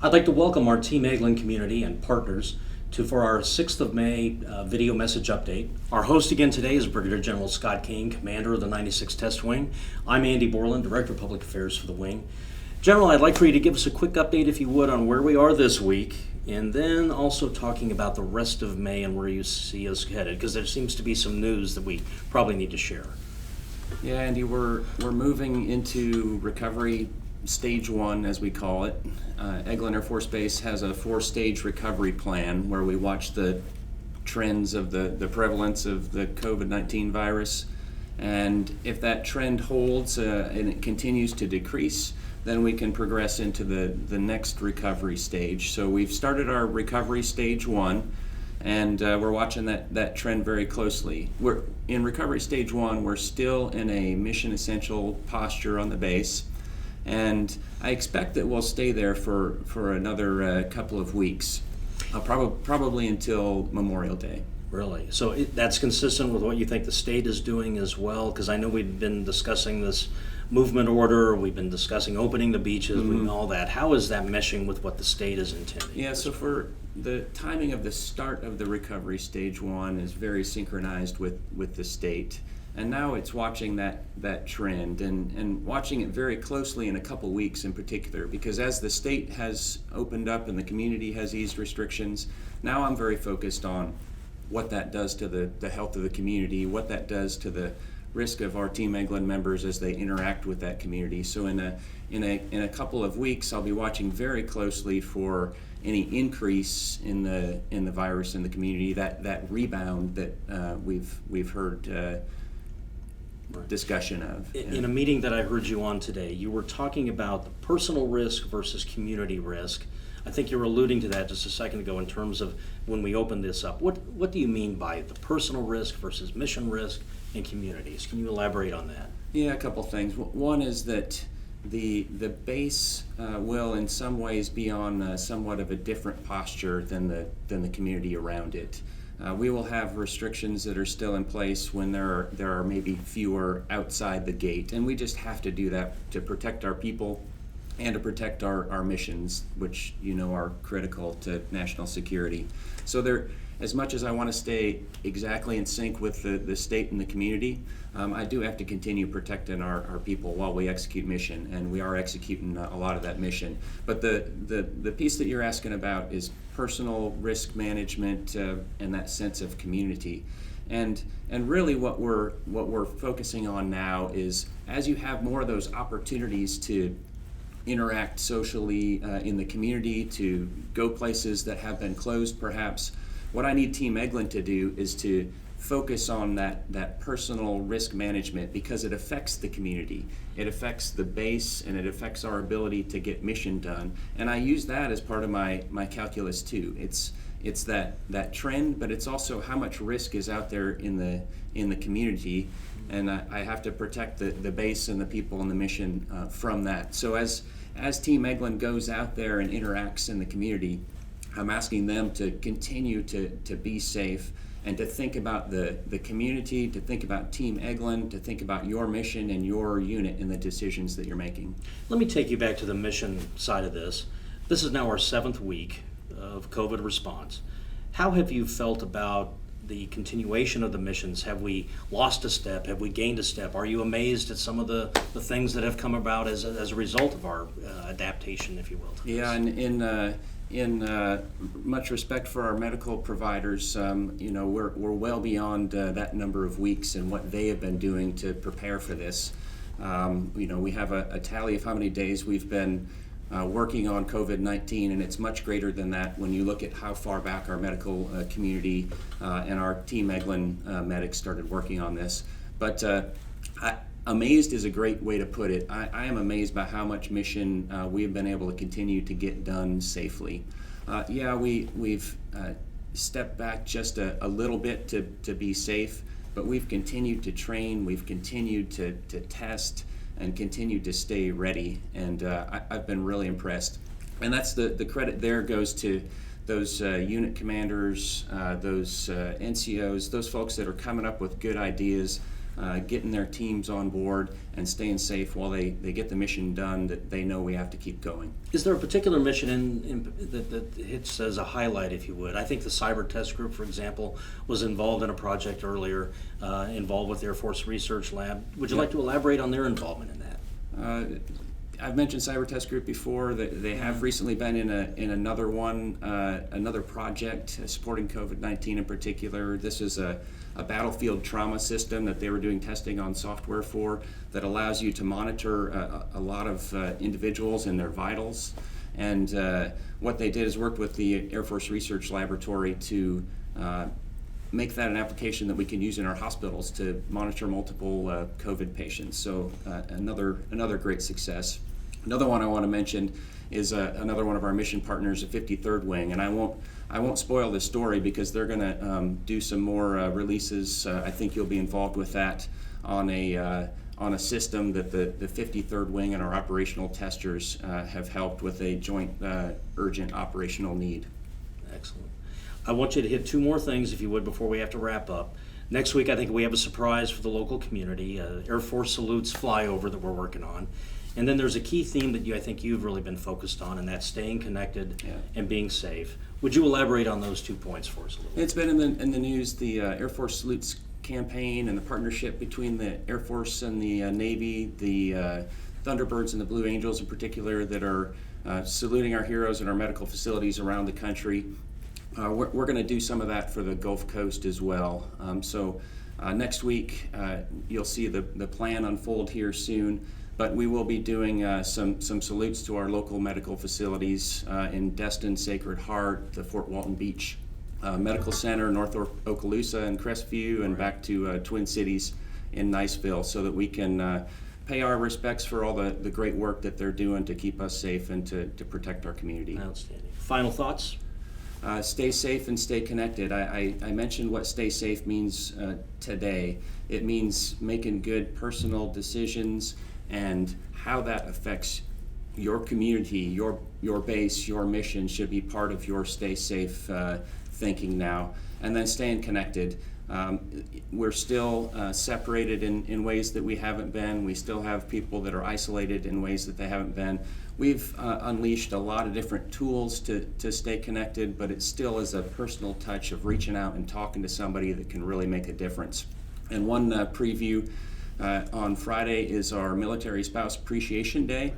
I'd like to welcome our Team Eglin community and partners for our 6th of May video message update. Our host again today is Brigadier General Scott King, Commander of the 96th Test Wing. I'm Andy Borland, Director of Public Affairs for the Wing. General, I'd like for you to give us a quick update, if you would, on where we are this week, and then also talking about the rest of May and where you see us headed, because there seems to be some news that we probably need to share. Yeah, Andy, we're moving into recovery stage 1, as we call it. Eglin Air Force Base has a 4-stage recovery plan where we watch the trends of the prevalence of the COVID-19 virus, and if that trend holds and it continues to decrease, then we can progress into the next recovery stage. So we've started our recovery stage 1, and we're watching that trend very closely. We're in recovery stage 1, we're still in a mission essential posture on the base, and I expect that we'll stay there for another couple of weeks, probably until Memorial Day. Really? So that's consistent with what you think the state is doing as well? Because I know we've been discussing this movement order, we've been discussing opening the beaches, and all that. How is that meshing with what the state is intending? Yeah, so for the timing of the start of the recovery stage 1 is very synchronized with the state. And now it's watching that trend and watching it very closely in a couple weeks in particular, because as the state has opened up and the community has eased restrictions, now I'm very focused on what that does to the health of the community, what that does to the risk of our Team Eglin members as they interact with that community. So in a couple of weeks, I'll be watching very closely for any increase in the virus in the community, that rebound that we've heard discussion of. In a meeting that I heard you on today, you were talking about the personal risk versus community risk. I think you were alluding to that just a second ago in terms of when we opened this up. What do you mean by the personal risk versus mission risk and communities? Can you elaborate on that? Yeah, a couple things. One is that the base will in some ways be on somewhat of a different posture than the community around it. We will have restrictions that are still in place when there are maybe fewer outside the gate, and we just have to do that to protect our people and to protect our missions, which are critical to national security. So as much as I want to stay exactly in sync with the state and the community, I do have to continue protecting our people while we execute mission, and we are executing a lot of that mission. But the piece that you're asking about is personal risk management and that sense of community. And really what we're focusing on now is, as you have more of those opportunities to interact socially in the community, to go places that have been closed perhaps, what I need Team Eglin to do is to focus on that personal risk management, because it affects the community, it affects the base, and it affects our ability to get mission done. And I use that as part of my calculus too. It's that trend, but it's also how much risk is out there in the community, and I have to protect the base and the people and the mission from that. So as Team Eglin goes out there and interacts in the community, I'm asking them to continue to be safe and to think about the community, to think about Team Eglin, to think about your mission and your unit in the decisions that you're making. Let me take you back to the mission side of this. This is now our 7th week of COVID response. How have you felt about the continuation of the missions? Have we lost a step? Have we gained a step? Are you amazed at some of the things that have come about as a result of our adaptation, if you will? Yeah, and in much respect for our medical providers, we're well beyond that number of weeks and what they have been doing to prepare for this. We have a tally of how many days we've been working on COVID-19, and it's much greater than that when you look at how far back our medical community and our Team Eglin medics started working on this. But amazed is a great way to put it. I am amazed by how much mission we have been able to continue to get done safely. We've stepped back just a little bit to be safe, but we've continued to train, we've continued to test, and continued to stay ready, and I've been really impressed. And that's the credit there goes to those unit commanders, those NCOs, those folks that are coming up with good ideas, getting their teams on board and staying safe while they get the mission done that they know we have to keep going. Is there a particular mission that hits as a highlight, if you would? I think the Cyber Test Group, for example, was involved in a project earlier, involved with Air Force Research Lab. Would you like to elaborate on their involvement in that? I've mentioned Cyber Test Group before. They have recently been in another one, another project supporting COVID-19 in particular. This is a battlefield trauma system that they were doing testing on software for that allows you to monitor a lot of individuals and their vitals. And what they did is worked with the Air Force Research Laboratory to make that an application that we can use in our hospitals to monitor multiple COVID patients. So another great success. Another one I want to mention is another one of our mission partners, the 53rd Wing, and I won't spoil the story because they're going to do some more releases. I think you'll be involved with that on a system that the 53rd Wing and our operational testers have helped with a joint urgent operational need. Excellent. I want you to hit two more things, if you would, before we have to wrap up. Next week, I think we have a surprise for the local community, Air Force Salutes flyover that we're working on. And then there's a key theme that I think you've really been focused on, and that's staying connected and being safe. Would you elaborate on those 2 points for us a little bit? It's been in the news, the Air Force Salutes campaign and the partnership between the Air Force and the Navy, the Thunderbirds and the Blue Angels in particular that are saluting our heroes in our medical facilities around the country. We're going to do some of that for the Gulf Coast as well. So next week you'll see the plan unfold here soon, but we will be doing some salutes to our local medical facilities in Destin, Sacred Heart, the Fort Walton Beach Medical Center, North Okaloosa and Crestview, and back to Twin Cities in Niceville, so that we can pay our respects for all the great work that they're doing to keep us safe and to protect our community. Outstanding. Final thoughts? Stay safe and stay connected. I mentioned what stay safe means today. It means making good personal decisions and how that affects your community, your base, your mission should be part of your stay safe thinking now. And then staying connected. We're still separated in ways that we haven't been. We still have people that are isolated in ways that they haven't been. We've unleashed a lot of different tools to stay connected, but it still is a personal touch of reaching out and talking to somebody that can really make a difference. And one preview on Friday is our Military Spouse Appreciation Day.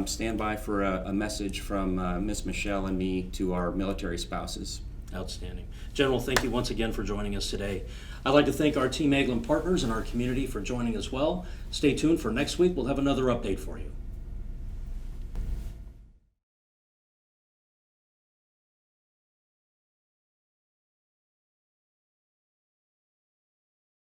Stand by for a message from Miss Michelle and me to our military spouses. Outstanding. General, thank you once again for joining us today. I'd like to thank our Team Eglin partners and our community for joining as well. Stay tuned for next week. We'll have another update for you.